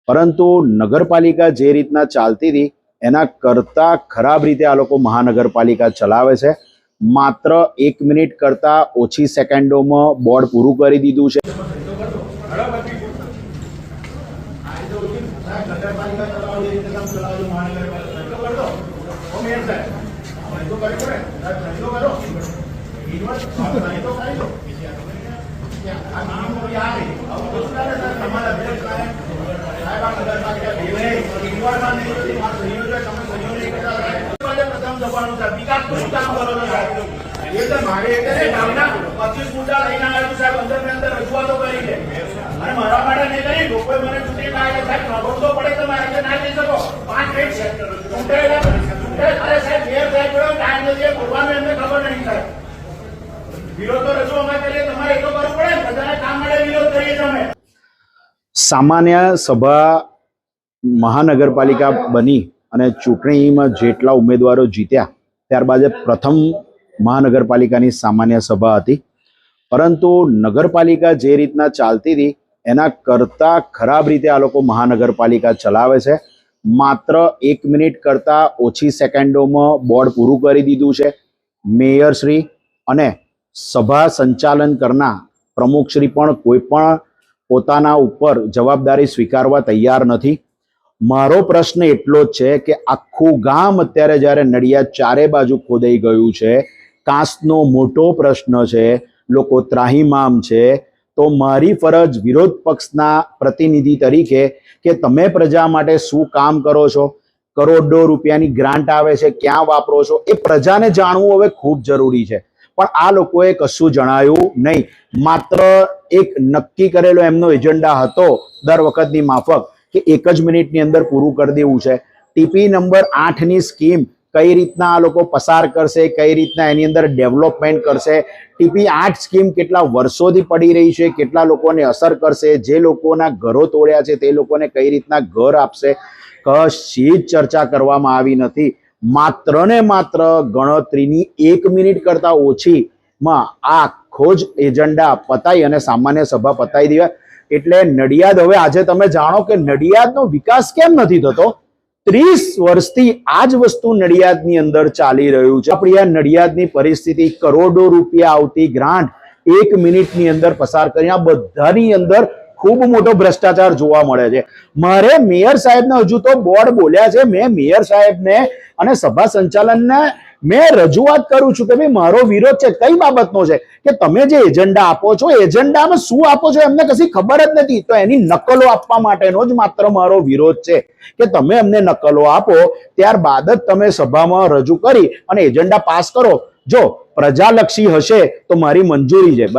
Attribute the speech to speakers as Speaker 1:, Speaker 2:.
Speaker 1: પરંતુ નગરપાલિકા જે રીતના ચાલતી હતી એના કરતા ખરાબ રીતે આ લોકો મહાનગરપાલિકા ચલાવે છે। માત્ર 1 મિનિટ કરતા ઓછી સેકન્ડોમાં બોર્ડ પૂરું કરી દીધું છે। सामान्य सभा महानगरपालिका बनी અને ચૂંટણીમાં જેટલા ઉમેદવારો જીત્યા ત્યારબાદ પ્રથમ મહાનગરપાલિકાની સામાન્ય સભા હતી। પરંતુ નગરપાલિકા જે રીતના ચાલતી હતી એના કરતા ખરાબ રીતે આ લોકો મહાનગરપાલિકા ચલાવે છે। માત્ર 1 મિનિટ કરતા ઓછી સેકન્ડોમાં બોર્ડ પૂરું કરી દીધું છે। મેયર શ્રી અને સભા સંચાલન કરનાર પ્રમુખ શ્રી પણ કોઈ પણ પોતાના ઉપર જવાબદારી સ્વીકારવા તૈયાર નથી। મારો પ્રશ્ન એટલો જ છે કે આખું ગામ અત્યારે જ્યારે નડિયાદ ચારે બાજુ ખોદાઈ ગયું છે, કાંસનો મોટો પ્રશ્ન છે, લોકો ત્રાહિમામ છે, તો મારી ફરજ વિરોધ પક્ષના પ્રતિનિધિ તરીકે કે તમે પ્રજા માટે શું કામ કરો છો, કરોડો રૂપિયાની ગ્રાન્ટ આવે છે, ક્યાં વાપરો છો, એ પ્રજાને જાણવું હવે ખૂબ જરૂરી છે। પણ આ લોકોએ કશું જણાયું નહીં। માત્ર એક નક્કી કરેલો એમનો એજન્ડા હતો દર વખતની માફક કે 1 જ મિનિટની અંદર પૂરું કરી દેવું છે। ટીપી નંબર 8ની સ્કીમ કઈ રીતના આ લોકો પસાર કરશે, કઈ રીતના એની અંદર ડેવલપમેન્ટ કરશે, ટીપી 8 સ્કીમ કેટલા વર્ષોથી પડી રહી છે, કેટલા લોકોને અસર કરશે, જે લોકોના ઘરો તોડ્યા છે તે લોકોને કઈ રીતના ઘર આપશે, કશી જ ચર્ચા કરવામાં આવી નથી। માત્ર ને માત્ર ગણતરીની 1 મિનિટ કરતા ઓછીમાં આ આખો જ એજન્ડા પતાઈ અને સામાન્ય સભા પતાઈ દેવા। એટલે નડિયાદ હવે આજે તમે જાણો કે નડિયાદનો વિકાસ કેમ નથી થતો। 30 વર્ષથી આ જ વસ્તુ નડિયાદની અંદર ચાલી રહ્યું છે। આપણી આ નડિયાદની પરિસ્થિતિ, કરોડો રૂપિયા આવતી ગ્રાન્ટ 1 મિનિટની અંદર પસાર કરી, આ બધાની અંદર ખૂબ મોટો ભ્રષ્ટાચાર જોવા મળે છે। મારે મેયર સાહેબને હજુ તો બોર્ડ બોલ્યા છે, મેં મેયર સાહેબને અને સભા સંચાલનને મેં રજૂઆત કરું છું કે ભાઈ મારો વિરોધ છે કઈ બાબતનો છે કે તમે જે એજન્ડા આપો છો એજન્ડામાં શું આપો છો એમને કશી ખબર જ નથી। તો એની નકલો આપવા માટેનો જ માત્ર મારો વિરોધ છે કે તમે અમને નકલો આપો, ત્યારબાદ જ તમે સભામાં રજૂ કરી અને એજન્ડા પાસ કરો। જો પ્રજાલક્ષી હશે તો મારી મંજૂરી છે, બરાબર।